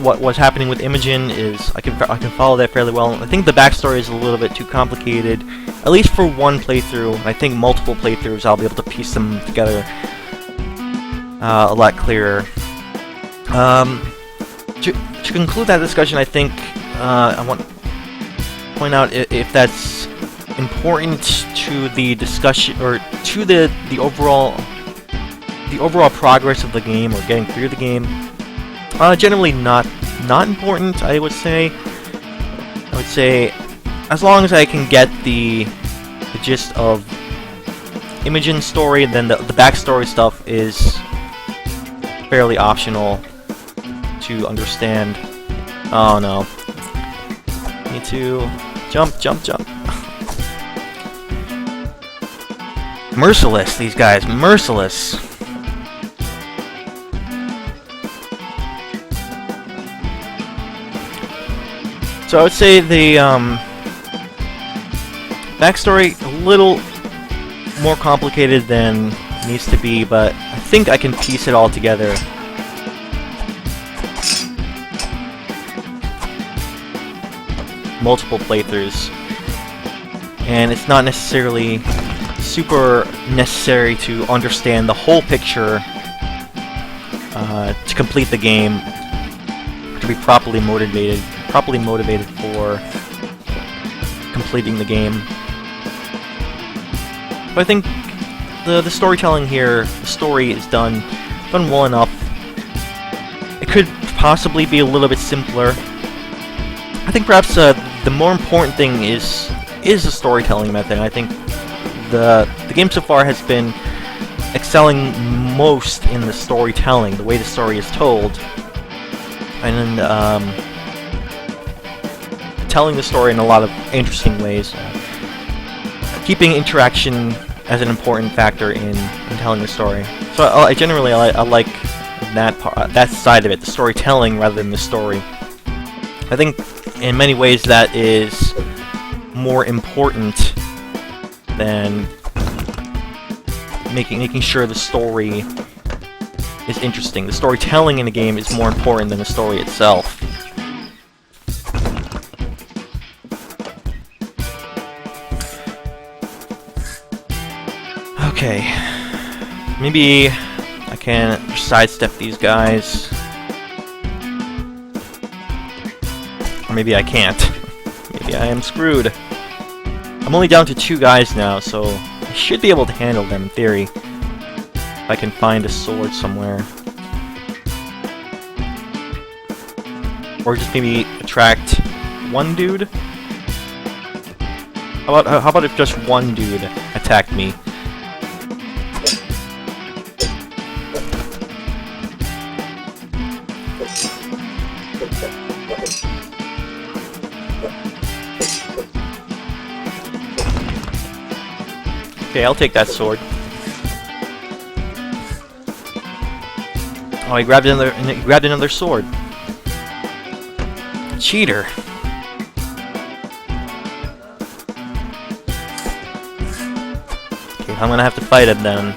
what's happening with Imogen is I can follow that fairly well. I think the backstory is a little bit too complicated, at least for one playthrough. I think multiple playthroughs I'll be able to piece them together a lot clearer. To conclude that discussion, I think I want to point out if that's important to the discussion or to the overall progress of the game or getting through the game. Generally not important, I would say. I would say as long as I can get the the gist of Imogen's story, and then the backstory stuff is fairly optional to understand. Oh no. Need to jump, jump, jump. Merciless, these guys, merciless. So I would say the backstory a little more complicated than it needs to be, but I think I can piece it all together. Multiple playthroughs, and it's not necessarily super necessary to understand the whole picture to complete the game, to be properly motivated for completing the game. But I think the storytelling here, the story is done well enough. It could possibly be a little bit simpler. I think perhaps the more important thing is the storytelling method. I think the game so far has been excelling most in the storytelling, the way the story is told, and telling the story in a lot of interesting ways, keeping interaction as an important factor in telling the story. So I generally like that side of it, the storytelling rather than the story. I think in many ways that is more important than making sure the story is interesting. The storytelling in a game is more important than the story itself. Okay, maybe I can sidestep these guys, or maybe I can't. Maybe I am screwed. I'm only down to 2 guys now, so I should be able to handle them in theory, if I can find a sword somewhere. Or just maybe attract one dude? How about if just one dude attacked me? Okay, I'll take that sword. Oh, he grabbed another sword. Cheater. Okay, I'm gonna have to fight him then.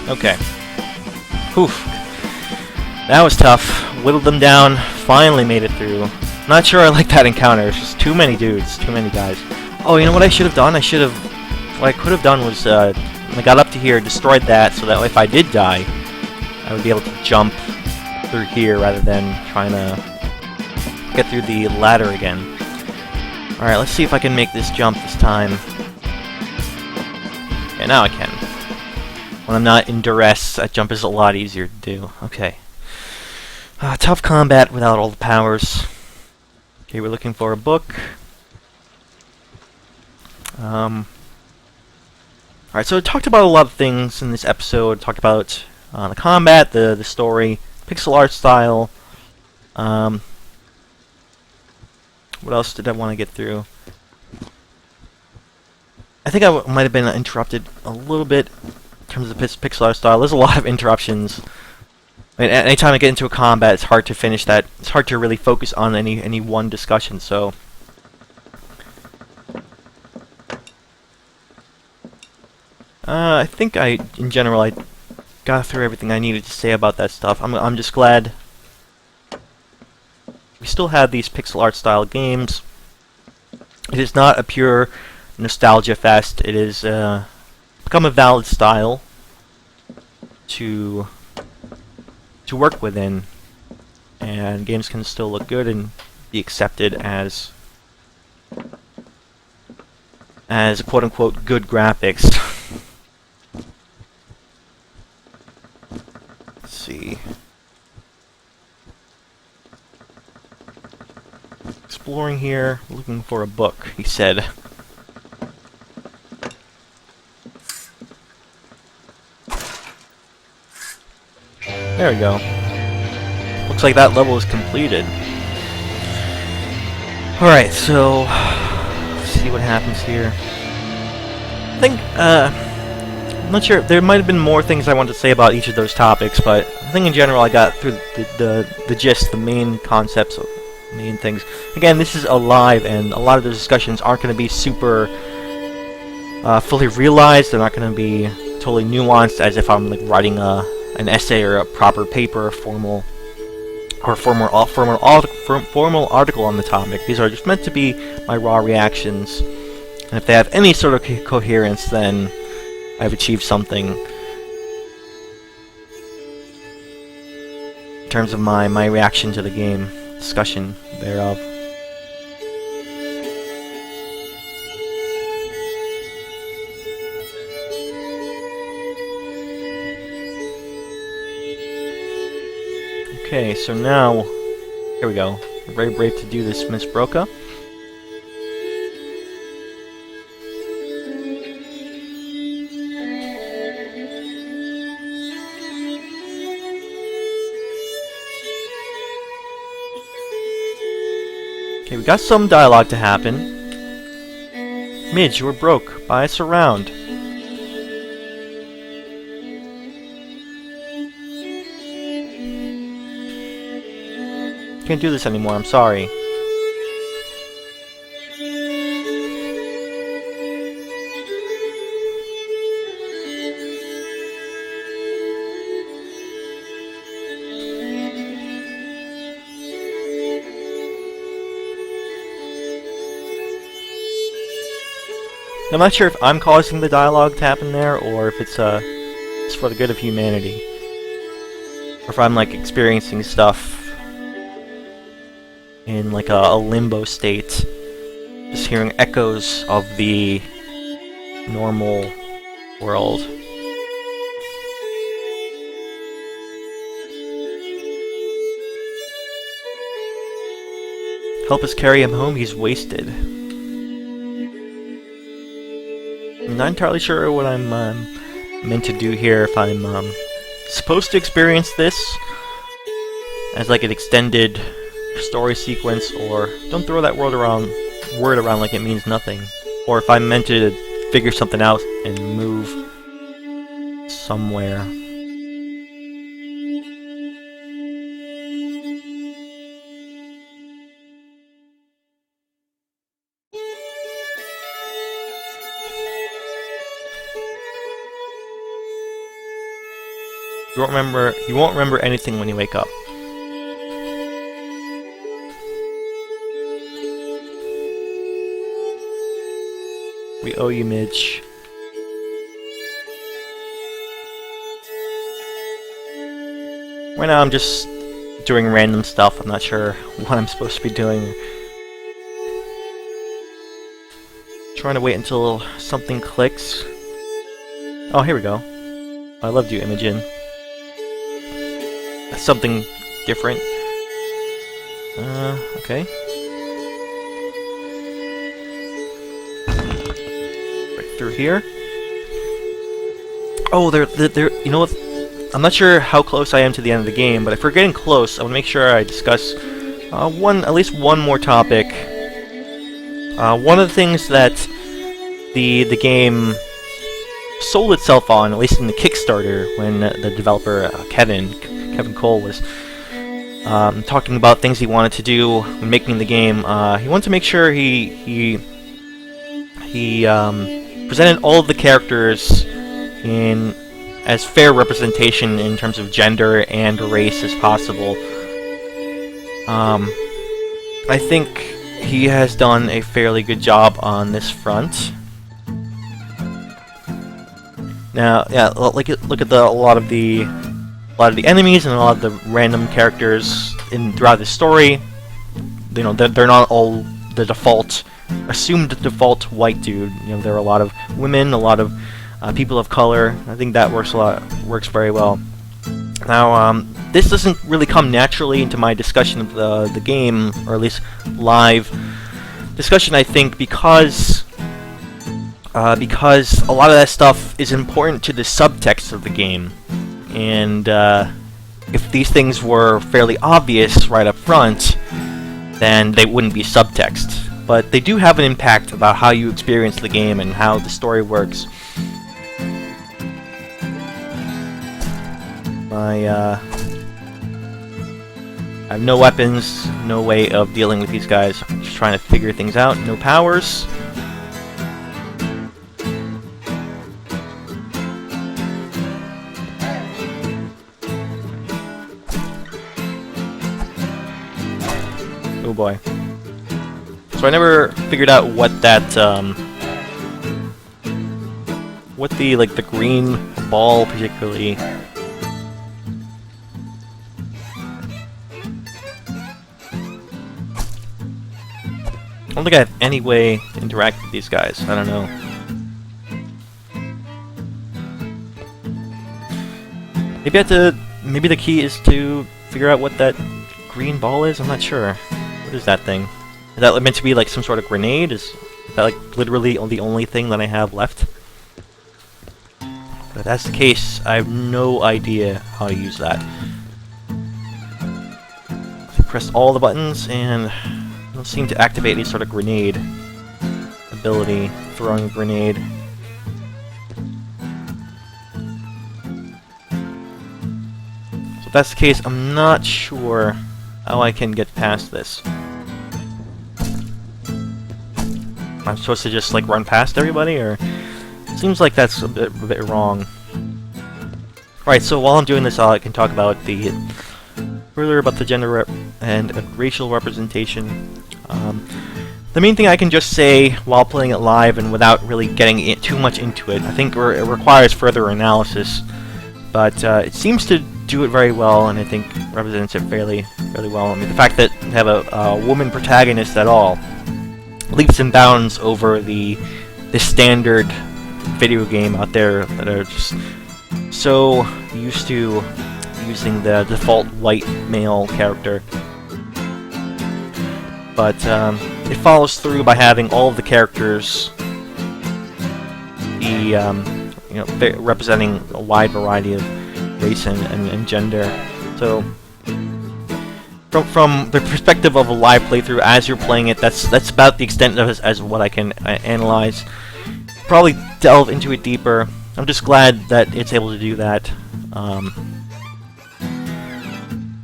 Okay. Whew. That was tough. Whittled them down. Finally made it through. Not sure I like that encounter. It's just too many dudes. Too many guys. Oh, you know what I should have done? What I could have done was, when I got up to here, destroyed that, so that if I did die, I would be able to jump through here rather than trying to get through the ladder again. Alright, let's see if I can make this jump this time. Okay, now I can. When I'm not in duress, that jump is a lot easier to do. Okay. Tough combat without all the powers. Okay, we're looking for a book. Alright, so I talked about a lot of things in this episode. Talked about the combat, the story, pixel art style. What else did I want to get through? I think I might have been interrupted a little bit in terms of pixel art style. There's a lot of interruptions. I mean, anytime I get into a combat, it's hard to finish that. It's hard to really focus on any one discussion. So, I think in general, I got through everything I needed to say about that stuff. I'm just glad we still have these pixel art style games. It is not a pure nostalgia fest. It is become a valid style to work within, and games can still look good and be accepted as quote-unquote good graphics. exploring here, looking for a book, he said. There we go. Looks like that level is completed. Alright, so let's see what happens here. I think, I'm not sure, there might have been more things I wanted to say about each of those topics, but I think in general I got through the gist, the main concepts, main things. Again, this is a live, and a lot of the discussions aren't going to be super fully realized. They're not going to be totally nuanced, as if I'm like writing an essay or a proper paper, a formal article on the topic. These are just meant to be my raw reactions, and if they have any sort of coherence, then I've achieved something in terms of my reaction to the game, discussion thereof. Okay, so now, here we go. Very brave to do this, Miss Broca. Okay, we got some dialogue to happen. Midge, you were broke. Buy us around. Can't do this anymore, I'm sorry. I'm not sure if I'm causing the dialogue to happen there, or if it's for the good of humanity. Or if I'm like experiencing stuff in like a limbo state, just hearing echoes of the normal world. Help us carry him home, he's wasted. I'm not entirely sure what I'm meant to do here, if I'm supposed to experience this as like an extended story sequence, or don't throw that word around like it means nothing, or if I'm meant to figure something out and move somewhere. You won't remember anything when you wake up. We owe you, Midge. Right now I'm just doing random stuff. I'm not sure what I'm supposed to be doing. Trying to wait until something clicks. Oh, here we go. I loved you, Imogen. That's something different. Okay. Right through here. Oh, they're you know what? I'm not sure how close I am to the end of the game, but if we're getting close, I want to make sure I discuss at least one more topic. One of the things that the game sold itself on, at least in the Kickstarter, when the developer Kevin Cole was talking about things he wanted to do when making the game. He wanted to make sure he presented all of the characters in as fair representation in terms of gender and race as possible. I think he has done a fairly good job on this front. Now, yeah, look at a lot of the enemies and a lot of the random characters throughout the story. You know, they're not all the assumed default white dude. You know, there are a lot of women, a lot of people of color. I think that works very well. Now, this doesn't really come naturally into my discussion of the game, or at least live discussion, I think, because a lot of that stuff is important to the subtext of the game. And if these things were fairly obvious right up front, then they wouldn't be subtext. But they do have an impact about how you experience the game and how the story works. I have no weapons, no way of dealing with these guys. I'm just trying to figure things out. No powers. Oh boy. So I never figured out what that, what the, like, the green ball particularly... I don't think I have any way to interact with these guys. I don't know. Maybe I have to... Maybe the key is to figure out what that green ball is? I'm not sure. What is that thing? Is that meant to be like some sort of grenade? Is that like literally the only thing that I have left? If that's the case, I have no idea how to use that. I pressed all the buttons and I don't seem to activate any sort of grenade ability. Throwing a grenade. So if that's the case, I'm not sure how I can get past this. I'm supposed to just like run past everybody, or it seems like that's a bit wrong. Right, so while I'm doing this, I can talk about further about the gender and racial representation. The main thing I can just say while playing it live and without really getting too much into it, I think it requires further analysis, but it seems to do it very well, and I think represents it fairly well. I mean, the fact that you have a woman protagonist at all leaps and bounds over the standard video game out there that are just so used to using the default white male character. But it follows through by having all of the characters be representing a wide variety of race and gender. So from the perspective of a live playthrough, as you're playing it, that's about the extent of it as what I can analyze. Probably delve into it deeper. I'm just glad that it's able to do that.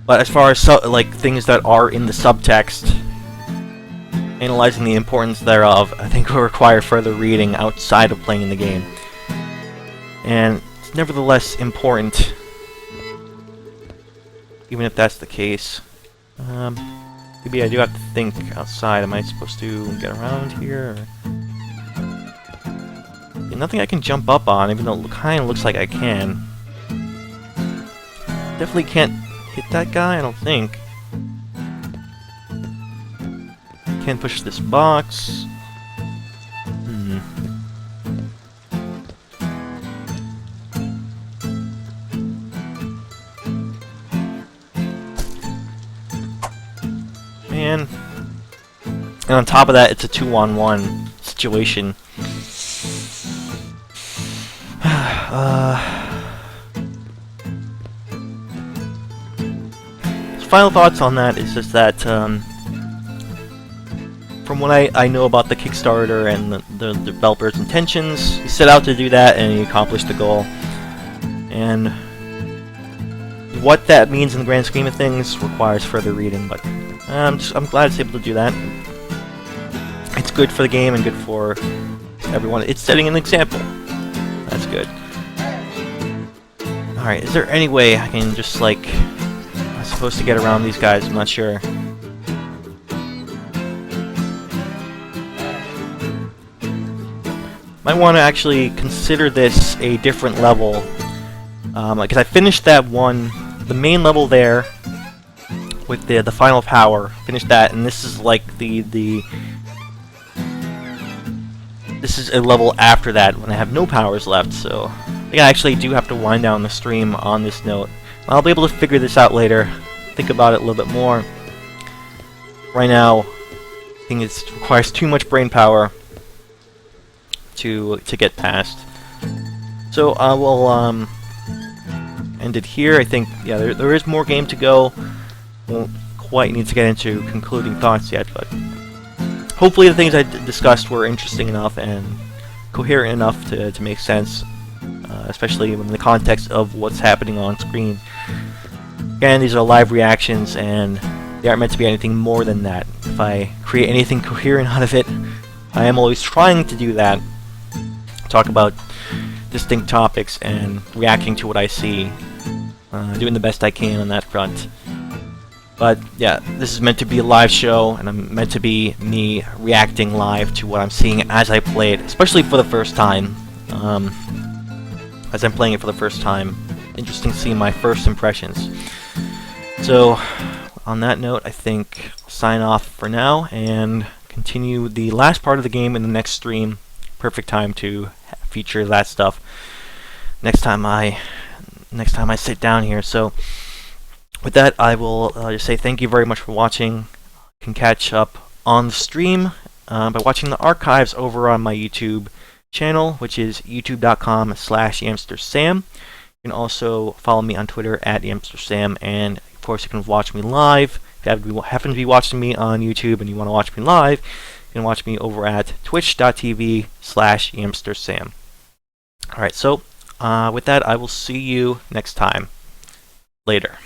But as far as like things that are in the subtext, analyzing the importance thereof, I think will require further reading outside of playing the game. And it's nevertheless important, even if that's the case. Maybe I do have to think outside. Am I supposed to get around here? Yeah, nothing I can jump up on, even though it kind of looks like I can. Definitely can't hit that guy, I don't think. Can't push this box. Man. And on top of that, it's a 2-on-1 situation. Final thoughts on that is just that, from what I know about the Kickstarter and the developer's intentions, he set out to do that and he accomplished the goal. And what that means in the grand scheme of things requires further reading, but I'm glad it's able to do that. It's good for the game and good for everyone. It's setting an example. That's good. Alright, is there any way I can just, like... I'm supposed to get around these guys, I'm not sure. Might want to actually consider this a different level. Because I finished that one, the main level there, with the final power. Finished that, and this is like this is a level after that when I have no powers left. So I think I actually do have to wind down the stream on this note. I'll be able to figure this out later. Think about it a little bit more. Right now, I think it requires too much brain power to get past. So I will end it here. I think, yeah, there is more game to go. Won't quite need to get into concluding thoughts yet, but hopefully the things I discussed were interesting enough and coherent enough to make sense, especially in the context of what's happening on screen. Again, these are live reactions, and they aren't meant to be anything more than that. If I create anything coherent out of it, I am always trying to do that. Talk about distinct topics and reacting to what I see. Doing the best I can on that front. But yeah, this is meant to be a live show, and I'm meant to be me reacting live to what I'm seeing as I play it, especially for the first time. As I'm playing it for the first time, interesting to see my first impressions. So, on that note, I think I'll sign off for now and continue the last part of the game in the next stream. Perfect time to feature that stuff next time I sit down here. So, with that, I will just say thank you very much for watching. You can catch up on the stream by watching the archives over on my YouTube channel, which is youtube.com/YamsterSam. You can also follow me on Twitter @YamsterSam, and of course you can watch me live. If you happen to be watching me on YouTube and you want to watch me live, you can watch me over at twitch.tv/YamsterSam. Alright, so with that, I will see you next time. Later.